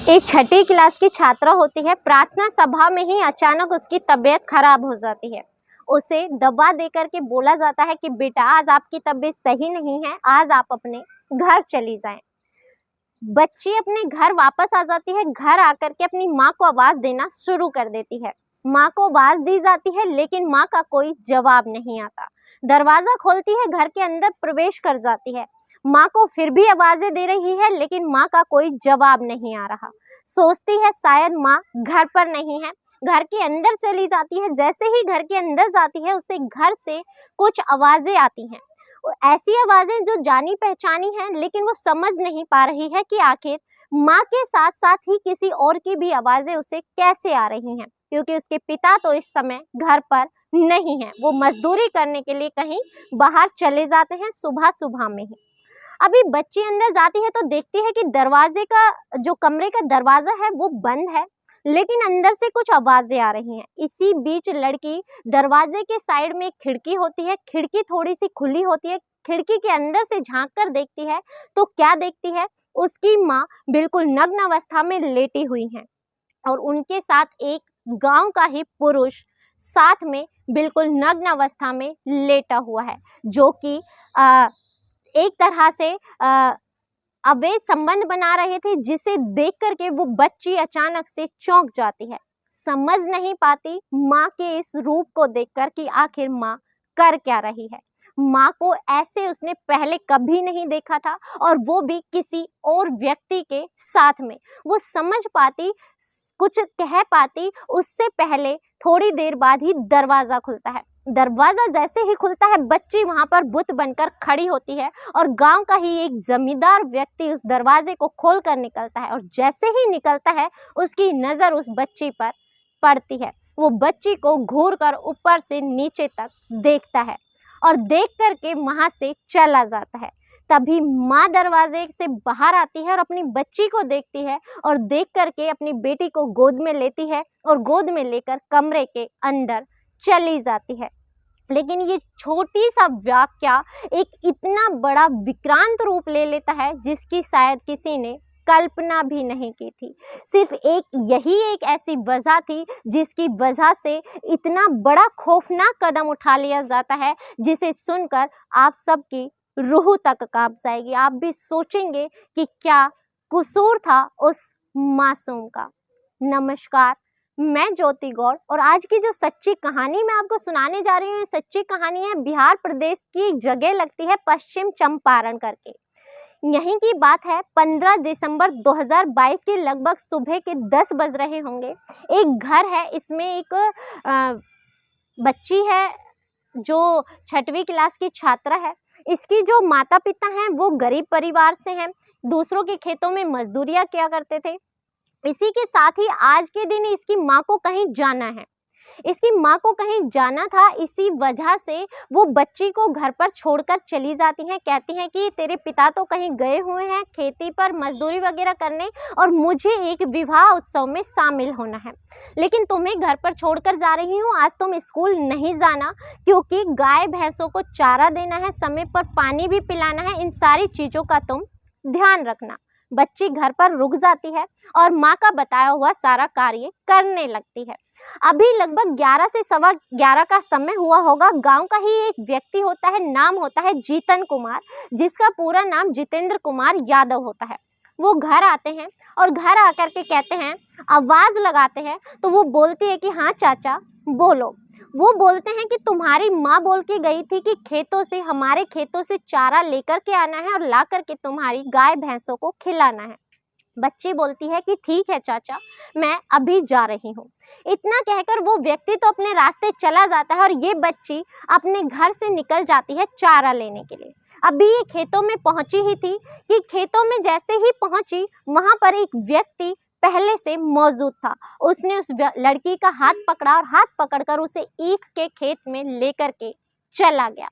एक छठी क्लास की छात्रा होती है। प्रार्थना सभा में ही अचानक उसकी तबीयत खराब हो जाती है। उसे दवा देकर के बोला जाता है कि बेटा आज आपकी तबीयत सही नहीं है, आज आप अपने घर चली जाएं। बच्ची अपने घर वापस आ जाती है। घर आकर के अपनी माँ को आवाज देना शुरू कर देती है। माँ को आवाज दी जाती है लेकिन माँ का कोई जवाब नहीं आता। दरवाजा खोलती है, घर के अंदर प्रवेश कर जाती है। माँ को फिर भी आवाजें दे रही है लेकिन माँ का कोई जवाब नहीं आ रहा। सोचती है शायद माँ घर पर नहीं है। घर के अंदर चली जाती है। जैसे ही घर के अंदर जाती है उसे घर से कुछ आवाजें आती हैं। ऐसी आवाजें जो जानी पहचानी हैं, लेकिन वो समझ नहीं पा रही है कि आखिर माँ के साथ साथ ही किसी और की भी आवाजें उसे कैसे आ रही हैं, क्योंकि उसके पिता तो इस समय घर पर नहीं है। वो मजदूरी करने के लिए कहीं बाहर चले जाते हैं सुबह सुबह में ही। अभी बच्ची अंदर जाती है तो देखती है कि दरवाजे का जो कमरे का दरवाजा है वो बंद है, लेकिन अंदर से कुछ आवाजें आ रही हैं। इसी बीच लड़की दरवाजे के साइड में एक खिड़की होती है, खिड़की थोड़ी सी खुली होती है। खिड़की के अंदर से झांक कर देखती है तो क्या देखती है, उसकी माँ बिल्कुल नग्न अवस्था में लेटी हुई हैं और उनके साथ एक गांव का ही पुरुष साथ में बिल्कुल नग्न अवस्था में लेटा हुआ है, जो कि एक तरह से अवैध संबंध बना रहे थे, जिसे देख करके वो बच्ची अचानक से चौंक जाती है। समझ नहीं पाती माँ के इस रूप को देखकर कि आखिर माँ कर क्या रही है। माँ को ऐसे उसने पहले कभी नहीं देखा था, और वो भी किसी और व्यक्ति के साथ में। वो समझ पाती, कुछ कह पाती उससे पहले थोड़ी देर बाद ही दरवाजा खुलता है। दरवाजा जैसे ही खुलता है बच्ची वहां पर बुत बनकर खड़ी होती है और गांव का ही एक जमींदार व्यक्ति उस दरवाजे को खोल कर निकलता है, और जैसे ही निकलता है उसकी नजर उस बच्ची पर पड़ती है। वो बच्ची को घूर कर ऊपर से नीचे तक देखता है और देख करके वहां से चला जाता है। तभी माँ दरवाजे से बाहर आती है और अपनी बच्ची को देखती है और देख करके अपनी बेटी को गोद में लेती है और गोद में लेकर कमरे के अंदर चली जाती है। लेकिन ये छोटी सा वाक्या एक इतना बड़ा विक्रांत रूप ले लेता है जिसकी शायद किसी ने कल्पना भी नहीं की थी। सिर्फ यही एक ऐसी वजह थी जिसकी वजह से इतना बड़ा खौफनाक कदम उठा लिया जाता है, जिसे सुनकर आप सबकी रूह तक कांप जाएगी। आप भी सोचेंगे कि क्या कसूर था उस मासूम का। नमस्कार, मैं ज्योति गौड़, और आज की जो सच्ची कहानी मैं आपको सुनाने जा रही हूँ, ये सच्ची कहानी है बिहार प्रदेश की एक जगह लगती है पश्चिम चंपारण करके। यहीं की बात है। 15 दिसंबर 2022 के लगभग सुबह के 10 बज रहे होंगे। एक घर है, इसमें एक बच्ची है जो 6वीं क्लास की छात्रा है। इसकी जो माता पिता हैं वो गरीब परिवार से हैं, दूसरों के खेतों में मजदूरियां किया करते थे। इसी के साथ ही आज के दिन इसकी माँ को कहीं जाना है। इसकी माँ को कहीं जाना था, इसी वजह से वो बच्ची को घर पर छोड़कर चली जाती हैं। कहती हैं कि तेरे पिता तो कहीं गए हुए हैं खेती पर मजदूरी वगैरह करने, और मुझे एक विवाह उत्सव में शामिल होना है, लेकिन तुम्हें घर पर छोड़कर जा रही हूँ। आज तुम स्कूल नहीं जाना, क्योंकि गाय भैंसों को चारा देना है, समय पर पानी भी पिलाना है। इन सारी चीज़ों का तुम ध्यान रखना। बच्ची घर पर रुक जाती है और माँ का बताया हुआ सारा कार्य करने लगती है। अभी लगभग 11 से 11:15 का समय हुआ होगा। गांव का ही एक व्यक्ति होता है, नाम होता है जीतन कुमार, जिसका पूरा नाम जितेंद्र कुमार यादव होता है। वो घर आते हैं और घर आकर के कहते हैं, आवाज लगाते हैं, तो वो बोलती है कि हाँ चाचा बोलो। वो बोलते हैं कि तुम्हारी माँ बोल के गई थी कि खेतों से, हमारे खेतों से चारा लेकर के आना है और ला करके तुम्हारी गाय भैंसों को खिलाना है। बच्ची बोलती है कि ठीक है चाचा, मैं अभी जा रही हूँ। इतना कहकर वो व्यक्ति तो अपने रास्ते चला जाता है और ये बच्ची अपने घर से निकल जाती है चारा लेने के लिए। अभी ये खेतों में पहुंची ही थी कि खेतों में जैसे ही पहुंची, वहां पर एक व्यक्ति पहले से मौजूद था। उसने उस लड़की का हाथ पकड़ा और हाथ पकड़कर उसे ईख के खेत में लेकर के चला गया।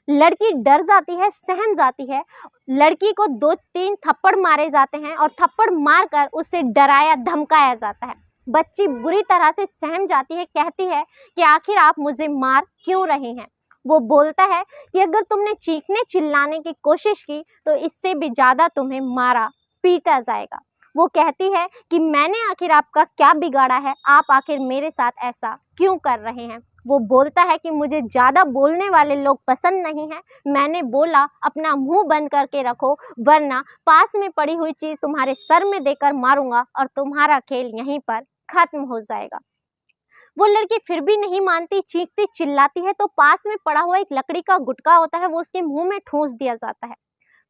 लड़की डर जाती है, सहम जाती है। लड़की को 2-3 थप्पड़ मारे जाते हैं और थप्पड़ मारकर उसे डराया धमकाया जाता है। बच्ची बुरी तरह से सहम जाती है, कहती है कि आखिर आप मुझे मार क्यों रहे हैं। वो बोलता है कि अगर तुमने चीखने चिल्लाने की कोशिश की तो इससे भी ज़्यादा तुम्हें मारा पीटा जाएगा। वो कहती है कि मैंने आखिर आपका क्या बिगाड़ा है, आप आखिर मेरे साथ ऐसा क्यों कर रहे हैं। वो बोलता है कि मुझे ज़्यादा बोलने वाले लोग पसंद नहीं हैं। मैंने बोला अपना मुंह बंद करके रखो, वरना पास में पड़ी हुई चीज़ तुम्हारे सर में देकर मारूंगा और तुम्हारा खेल यहीं पर खत्म हो जाएगा। वो लड़की फिर भी नहीं मानती, चीखती चिल्लाती है तो पास में पड़ा हुआ एक लकड़ी का गुटका होता है, वो उसके मुंह में ठूंस दिया जाता है।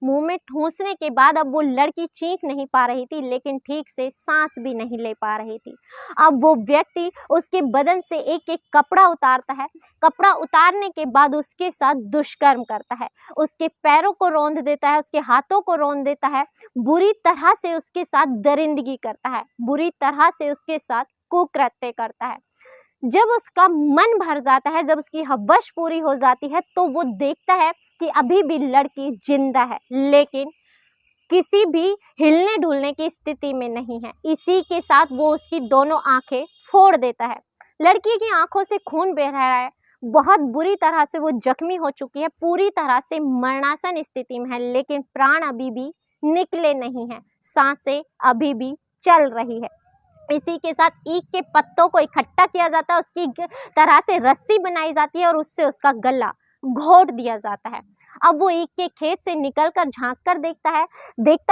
मुंह में ठूंसने के बाद अब वो लड़की चीख नहीं पा रही थी, लेकिन ठीक से सांस भी नहीं ले पा रही थी। अब वो व्यक्ति उसके बदन से एक एक कपड़ा उतारता है। कपड़ा उतारने के बाद उसके साथ दुष्कर्म करता है, उसके पैरों को रौंद देता है, उसके हाथों को रौंद देता है, बुरी तरह से उसके साथ दरिंदगी करता है, बुरी तरह से उसके साथ कुकृत्य करता है। जब उसका मन भर जाता है, जब उसकी हवस पूरी हो जाती है, तो वो देखता है कि अभी भी लड़की जिंदा है, लेकिन किसी भी हिलने डुलने की स्थिति में नहीं है। इसी के साथ वो उसकी दोनों आंखें फोड़ देता है। लड़की की आंखों से खून बह रहा है, बहुत बुरी तरह से वो जख्मी हो चुकी है, पूरी तरह से मरणासन स्थिति में है, लेकिन प्राण अभी भी निकले नहीं हैं, सांसें अभी भी चल रही है। इसी के साथ ईख के पत्तों को इकट्ठा किया जाता है, उसकी तरह से रस्सी बनाई जाती है और उससे उसका गला घोट दिया जाता है। अब वो ईख के खेत से निकलकर झांक कर देखता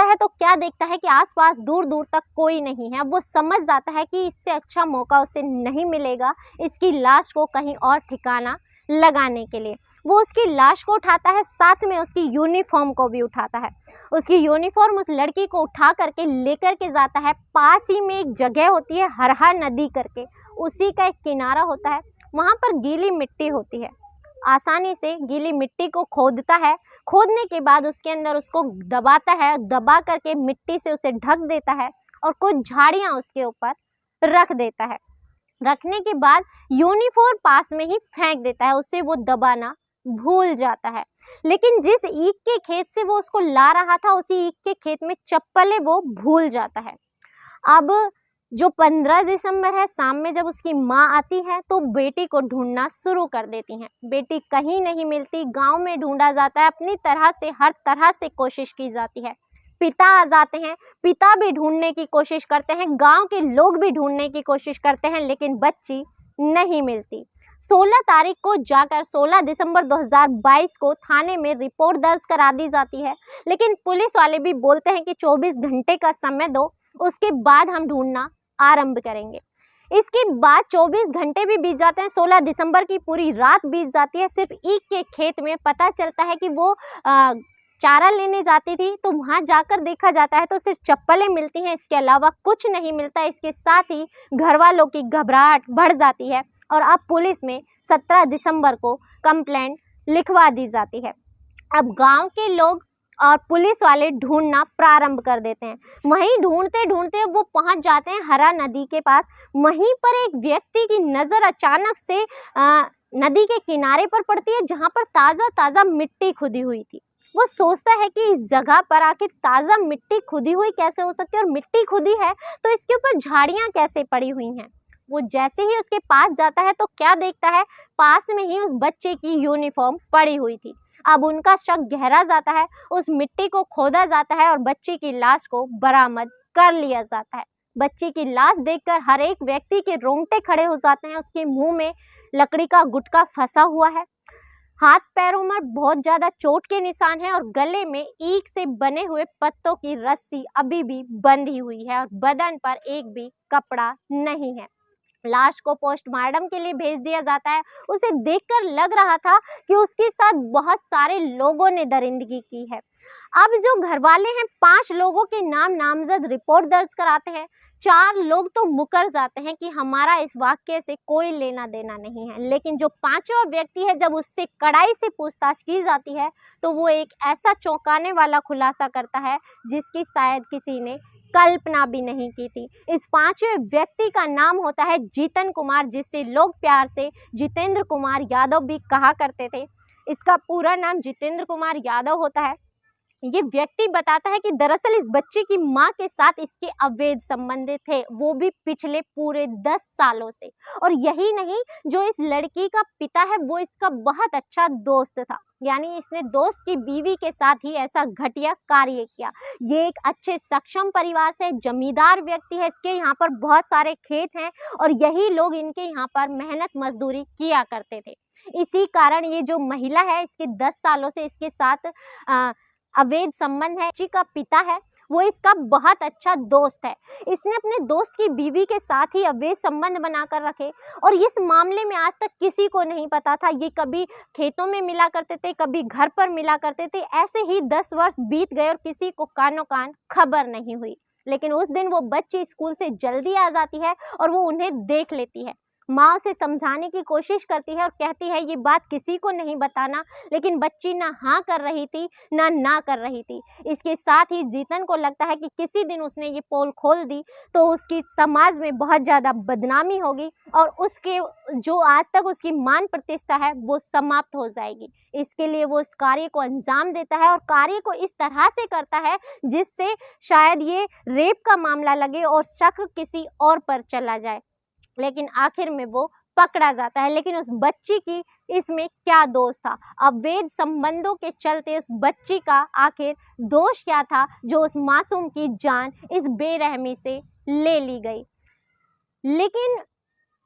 है तो क्या देखता है कि आसपास दूर दूर तक कोई नहीं है। अब वो समझ जाता है कि इससे अच्छा मौका उसे नहीं मिलेगा इसकी लाश को कहीं और ठिकाना लगाने के लिए। वो उसकी लाश को उठाता है, साथ में उसकी यूनिफॉर्म को भी उठाता है। उसकी यूनिफॉर्म उस लड़की को उठा करके लेकर के जाता है। पास ही में एक जगह होती है हरहा नदी करके, उसी का एक किनारा होता है, वहाँ पर गीली मिट्टी होती है। आसानी से गीली मिट्टी को खोदता है, खोदने के बाद उसके अंदर उसको दबाता है, दबा करके मिट्टी से उसे ढक देता है और कुछ झाड़ियाँ उसके ऊपर रख देता है। रखने के बाद यूनिफॉर्म पास में ही फेंक देता है, उससे वो दबाना भूल जाता है। लेकिन जिस ईख के खेत से वो उसको ला रहा था, उसी ईख के खेत में चप्पलें वो भूल जाता है। अब जो 15 दिसंबर है, शाम में जब उसकी माँ आती है तो बेटी को ढूंढना शुरू कर देती हैं। बेटी कहीं नहीं मिलती, गांव में ढूंढा जाता है, अपनी तरह से हर तरह से कोशिश की जाती है। पिता आ जाते हैं, पिता भी ढूंढने की कोशिश करते हैं, गांव के लोग भी ढूंढने की कोशिश करते हैं, लेकिन बच्ची नहीं मिलती। 16 तारीख को जाकर 16 दिसंबर 2022 को थाने में रिपोर्ट दर्ज करा दी जाती है, लेकिन पुलिस वाले भी बोलते हैं कि 24 घंटे का समय दो, उसके बाद हम ढूंढना आरंभ करेंगे। इसके बाद 24 घंटे भी बीत जाते हैं, 16 दिसंबर की पूरी रात बीत जाती है। सिर्फ ईख के खेत में पता चलता है कि वो चारा लेने जाती थी, तो वहाँ जाकर देखा जाता है तो सिर्फ चप्पलें मिलती हैं, इसके अलावा कुछ नहीं मिलता। इसके साथ ही घर वालों की घबराहट बढ़ जाती है और अब पुलिस में 17 दिसंबर को कंप्लेंट लिखवा दी जाती है। अब गांव के लोग और पुलिस वाले ढूंढना प्रारंभ कर देते हैं। वहीं ढूंढते ढूंढते वो पहुंच जाते हैं हरा नदी के पास। वहीं पर एक व्यक्ति की नज़र अचानक से नदी के किनारे पर पड़ती है, जहां पर ताज़ा ताज़ा मिट्टी खुदी हुई थी। वो सोचता है कि इस जगह पर आखिर ताज़ा मिट्टी खुदी हुई कैसे हो सकती है, और मिट्टी खुदी है तो इसके ऊपर झाड़ियाँ कैसे पड़ी हुई हैं। वो जैसे ही उसके पास जाता है तो क्या देखता है, पास में ही उस बच्चे की यूनिफॉर्म पड़ी हुई थी। अब उनका शक गहरा जाता है, उस मिट्टी को खोदा जाता है और बच्ची की लाश को बरामद कर लिया जाता है। बच्ची की लाश देखकर हर एक व्यक्ति के रोंगटे खड़े हो जाते हैं। उसके मुंह में लकड़ी का गुटका फंसा हुआ है, हाथ पैरों में बहुत ज़्यादा चोट के निशान हैं और गले में ईख से बने हुए पत्तों की रस्सी अभी भी बंधी हुई है और बदन पर एक भी कपड़ा नहीं है। लाश को पोस्टमार्टम के लिए भेज दिया जाता है। उसे देखकर लग रहा था कि उसके साथ बहुत सारे लोगों ने दरिंदगी की है। अब जो घर वाले हैं, 5 लोगों के नाम नामजद रिपोर्ट दर्ज कराते हैं। 4 लोग तो मुकर जाते हैं कि हमारा इस वाक्य से कोई लेना देना नहीं है, लेकिन जो 5वां व्यक्ति है, जब उससे कड़ाई से पूछताछ की जाती है तो वो एक ऐसा चौंकाने वाला खुलासा करता है जिसकी शायद किसी ने कल्पना भी नहीं की थी। इस 5वें व्यक्ति का नाम होता है जीतन कुमार, जिससे लोग प्यार से जितेंद्र कुमार यादव भी कहा करते थे। इसका पूरा नाम जितेंद्र कुमार यादव होता है। ये व्यक्ति बताता है कि दरअसल इस बच्चे की माँ के साथ इसके अवैध संबंध थे, वो भी पिछले पूरे 10 सालों से। और यही नहीं, जो इस लड़की का पिता है वो इसका बहुत अच्छा दोस्त था, यानी इसने दोस्त की बीवी के साथ ही ऐसा घटिया कार्य किया। ये एक अच्छे सक्षम परिवार से जमींदार व्यक्ति है, इसके यहाँ पर बहुत सारे खेत हैं और यही लोग इनके यहाँ पर मेहनत मजदूरी किया करते थे। इसी कारण ये जो महिला है, इसके 10 सालों से इसके साथ अवैध संबंध है। जी का पिता है वो इसका बहुत अच्छा दोस्त है, इसने अपने दोस्त की बीवी के साथ ही अवैध संबंध बनाकर रखे और इस मामले में आज तक किसी को नहीं पता था। ये कभी खेतों में मिला करते थे, कभी घर पर मिला करते थे, ऐसे ही 10 वर्ष बीत गए और किसी को कानो कान खबर नहीं हुई। लेकिन उस दिन वो बच्ची स्कूल से जल्दी आ जाती है और वो उन्हें देख लेती है। माँ उसे समझाने की कोशिश करती है और कहती है ये बात किसी को नहीं बताना, लेकिन बच्ची ना हाँ कर रही थी ना कर रही थी। इसके साथ ही जीतन को लगता है कि किसी दिन उसने ये पोल खोल दी तो उसकी समाज में बहुत ज़्यादा बदनामी होगी और उसके जो आज तक उसकी मान प्रतिष्ठा है वो समाप्त हो जाएगी। इसके लिए वो इस कार्य को अंजाम देता है और कार्य को इस तरह से करता है जिससे शायद ये रेप का मामला लगे और शक किसी और पर चला जाए, लेकिन आखिर में वो पकड़ा जाता है। लेकिन उस बच्ची की इसमें क्या दोष था? अवैध संबंधों के चलते उस बच्ची का आखिर दोष क्या था जो उस मासूम की जान इस बेरहमी से ले ली गई? लेकिन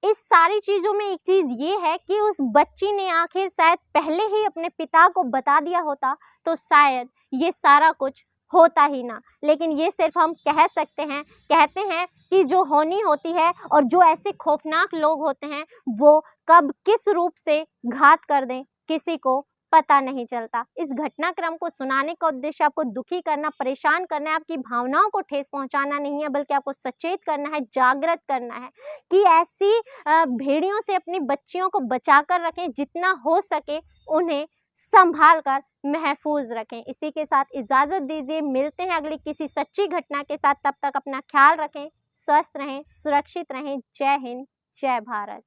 इस सारी चीज़ों में एक चीज़ ये है कि उस बच्ची ने आखिर शायद पहले ही अपने पिता को बता दिया होता तो शायद ये सारा कुछ होता ही ना। लेकिन ये सिर्फ हम कहते हैं कि जो होनी होती है और जो ऐसे खौफनाक लोग होते हैं वो कब किस रूप से घात कर दें किसी को पता नहीं चलता। इस घटनाक्रम को सुनाने का उद्देश्य आपको दुखी करना, परेशान करना है, आपकी भावनाओं को ठेस पहुंचाना नहीं है, बल्कि आपको सचेत करना है, जागृत करना है कि ऐसी भेड़ियों से अपनी बच्चियों को बचाकर रखें, जितना हो सके उन्हें संभाल कर महफूज रखें। इसी के साथ इजाज़त दीजिए, मिलते हैं अगली किसी सच्ची घटना के साथ। तब तक अपना ख्याल रखें, स्वस्थ रहें, सुरक्षित रहें। जय हिंद, जय भारत।